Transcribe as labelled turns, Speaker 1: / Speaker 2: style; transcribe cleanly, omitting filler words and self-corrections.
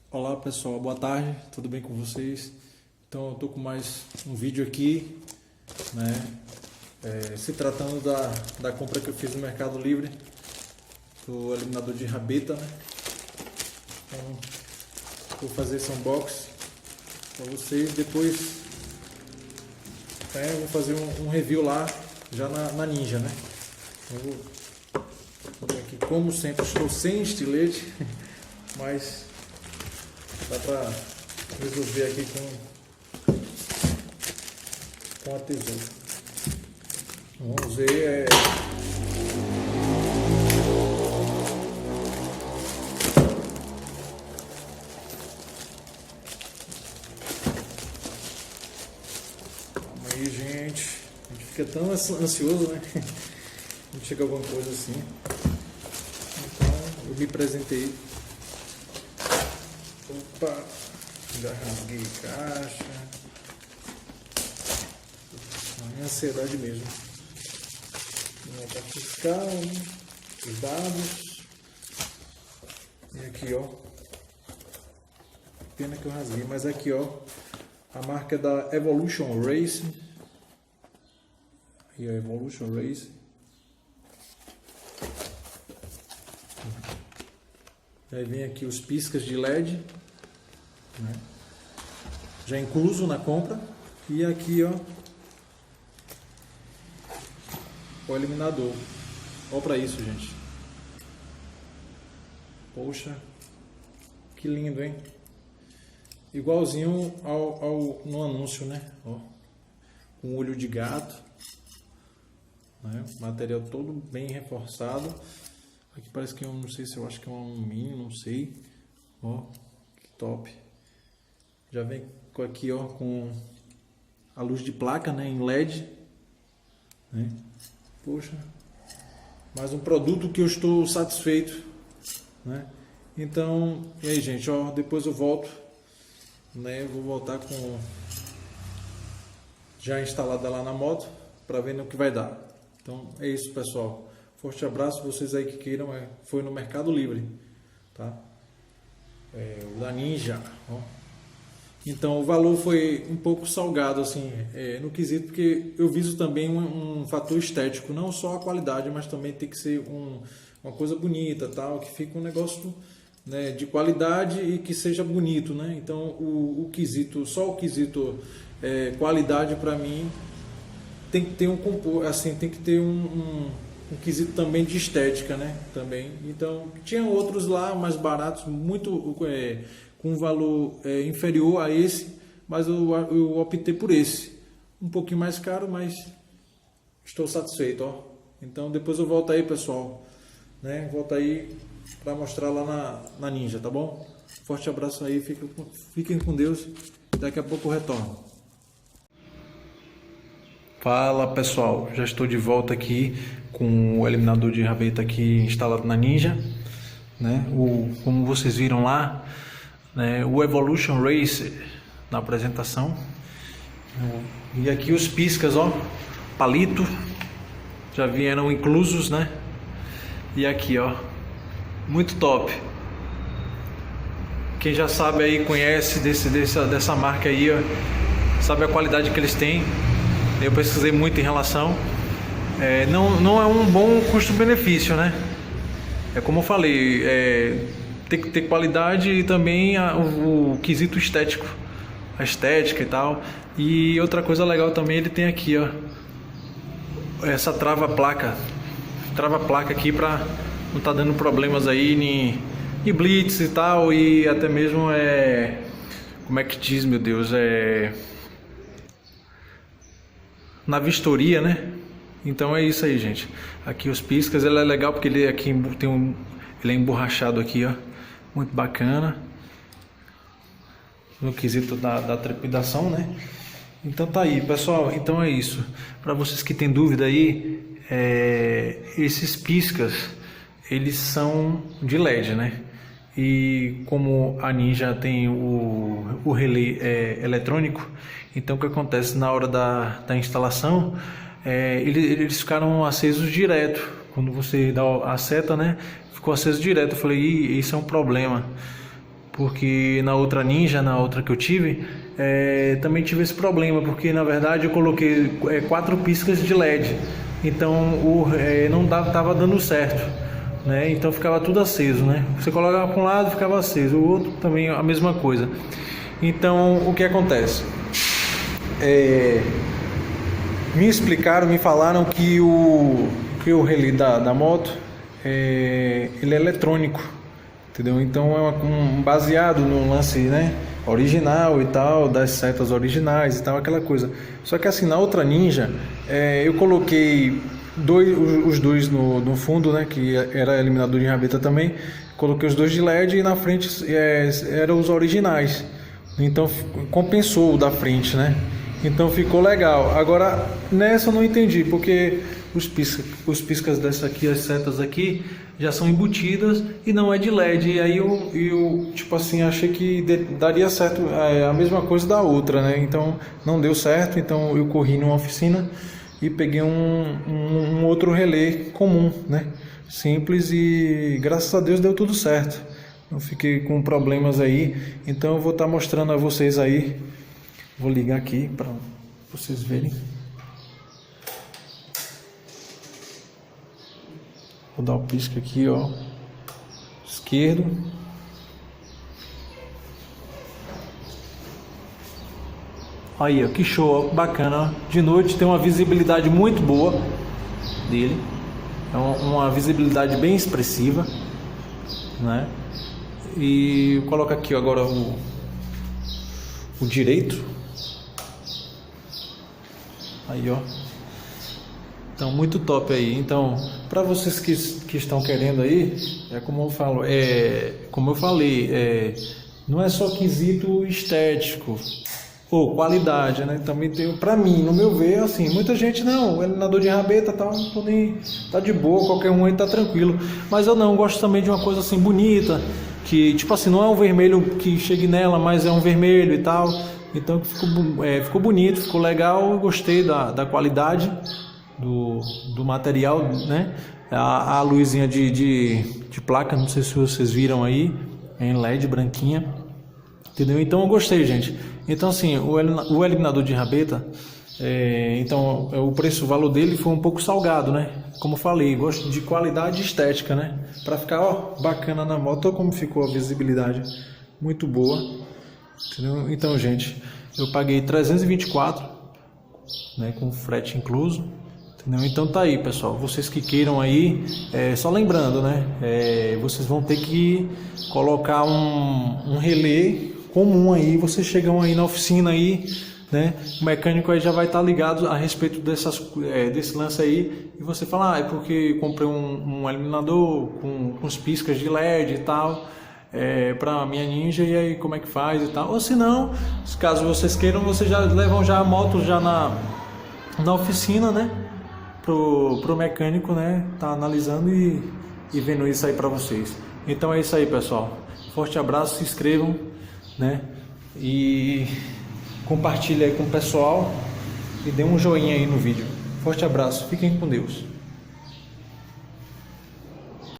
Speaker 1: Olá pessoal, boa tarde, tudo bem com vocês? Então eu tô com mais um vídeo aqui, né? Se tratando da compra que eu fiz no Mercado Livre do eliminador de rabeta, né? Então vou fazer esse unboxing para vocês, depois vou fazer um review lá já na Ninja, né? Aqui, como sempre, estou sem estilete, mas dá para resolver aqui com a tesoura. Vamos ver. Calma aí, gente. A gente fica tão ansioso, né? Quando chega alguma coisa assim. Então, eu me apresentei. Opa, já rasguei caixa. A minha ansiedade mesmo. Nota fiscal, os dados. E aqui, ó. Pena que eu rasguei, mas aqui, ó. A marca é da Evolution Racing. Aí a Evolution Racing. Aí vem aqui os piscas de LED, né? Já incluso na compra. E aqui, ó, o eliminador. Olha para isso, gente. Poxa, que lindo, hein? Igualzinho no anúncio, né? Ó, com olho de gato, né? Material todo bem reforçado. Aqui parece que não sei se eu acho que é um alumínio, não sei. Ó, que top. Já vem aqui, ó, com a luz de placa, né, em LED, né? Poxa, mais um produto que eu estou satisfeito, né? Então, e aí, gente, ó, depois eu volto, né? Eu vou voltar com já instalada lá na moto para ver no que vai dar. Então, é isso, pessoal. Forte abraço, vocês aí que queiram, foi no Mercado Livre, tá? O da Ninja, ó. Então o valor foi um pouco salgado, assim, no quesito, porque eu viso também um fator estético, não só a qualidade, mas também tem que ser uma coisa bonita, tal, que fique um negócio, né, de qualidade e que seja bonito, né? Então o quesito, só o quesito qualidade para mim tem que ter tem que ter um quesito também de estética, né? Também. Então, tinha outros lá mais baratos, muito com um valor inferior a esse, mas eu optei por esse. Um pouquinho mais caro, mas estou satisfeito, ó. Então, depois eu volto aí, pessoal, né? Volto aí para mostrar lá na Ninja, tá bom? Forte abraço aí, fiquem com Deus. Daqui a pouco eu retorno. Fala pessoal, já estou de volta aqui com o eliminador de rabeta aqui instalado na Ninja, né? Como vocês viram lá, né? O Evolution Race na apresentação. E aqui os piscas, ó, palito, já vieram inclusos, né? E aqui, ó, muito top. Quem já sabe aí, conhece dessa marca aí, ó, sabe a qualidade que eles têm. Eu pesquisei muito em relação, não é um bom custo-benefício, né? É como eu falei, tem que ter qualidade e também o quesito estético, a estética e tal. E outra coisa legal também, ele tem aqui, ó, essa trava-placa aqui para não tá dando problemas aí em blitz e tal, e até mesmo como é que diz, meu Deus, na vistoria, né? Então é isso aí, gente. Aqui os piscas, ele é legal porque ele aqui ele é emborrachado aqui, ó, muito bacana no quesito da trepidação, né? Então tá aí, pessoal. Então é isso. Para vocês que têm dúvida aí, esses piscas, eles são de LED, né? E como a Ninja tem o relé eletrônico, então o que acontece na hora da instalação, eles ficaram acesos direto. Quando você dá a seta, né, ficou aceso direto. Eu falei, isso é um problema, porque na outra Ninja, na outra que eu tive, também tive esse problema, porque na verdade eu coloquei 4 piscas de LED, então não estava dando certo, né? Então ficava tudo aceso, né? Você colocava para um lado, ficava aceso, o outro também a mesma coisa. Então o que acontece? Me falaram que o relé da moto ele é eletrônico, entendeu? Então é baseado no lance, né, original e tal, das setas originais e tal, aquela coisa. Só que assim, na outra Ninja, eu coloquei os dois no fundo, né, que era eliminador de rabeta também. Coloquei os dois de LED e na frente eram os originais. Então compensou o da frente, né? Então ficou legal. Agora nessa eu não entendi, porque os piscas dessa aqui, as setas aqui, já são embutidas e não é de LED. E aí eu tipo assim, achei que daria certo a mesma coisa da outra, né? Então não deu certo, então eu corri numa oficina e peguei um outro relé comum, né? Simples, e graças a Deus deu tudo certo. Eu fiquei com problemas aí, então eu vou estar mostrando a vocês aí. Vou ligar aqui para vocês verem. Vou dar o pisca aqui, ó, esquerdo. Aí, ó, que show, ó, bacana, ó. De noite tem uma visibilidade muito boa dele. É uma visibilidade bem expressiva, né? E eu coloco aqui agora o direito. Aí, ó. Então, muito top aí. Então, para vocês que estão querendo aí, como eu falei, não é só quesito estético ou qualidade, né? Também tem, para mim, no meu ver, assim, muita gente não, eliminador de rabeta tal, tá de boa, qualquer um aí tá tranquilo. Mas eu não, gosto também de uma coisa assim bonita, que tipo assim, não é um vermelho que chegue nela, mas é um vermelho e tal. Então ficou bonito, ficou legal, eu gostei da qualidade do material, né? A luzinha de placa, não sei se vocês viram aí, em LED branquinha, entendeu? Então eu gostei, gente. Então assim, o eliminador de rabeta, então o valor dele foi um pouco salgado, né? Como eu falei, gosto de qualidade estética, né? Para ficar, ó, bacana na moto. Olha como ficou a visibilidade, muito boa, entendeu? Então, gente, eu paguei 324, né, com frete incluso, entendeu? Então tá aí, pessoal, vocês que queiram aí, só lembrando, né, vocês vão ter que colocar um relé comum aí. Vocês chegam aí na oficina aí, né, o mecânico aí já vai estar ligado a respeito desse lance aí, e você fala, é porque comprei um eliminador com os piscas de LED e tal, para minha Ninja, e aí como é que faz e tal. Ou se não, caso vocês queiram, vocês já levam já a moto já na oficina, né, pro mecânico, né, tá analisando e vendo isso aí para vocês. Então é isso aí, pessoal, forte abraço, se inscrevam, né, e compartilhe aí com o pessoal e dê um joinha aí no vídeo. Forte abraço, fiquem com Deus.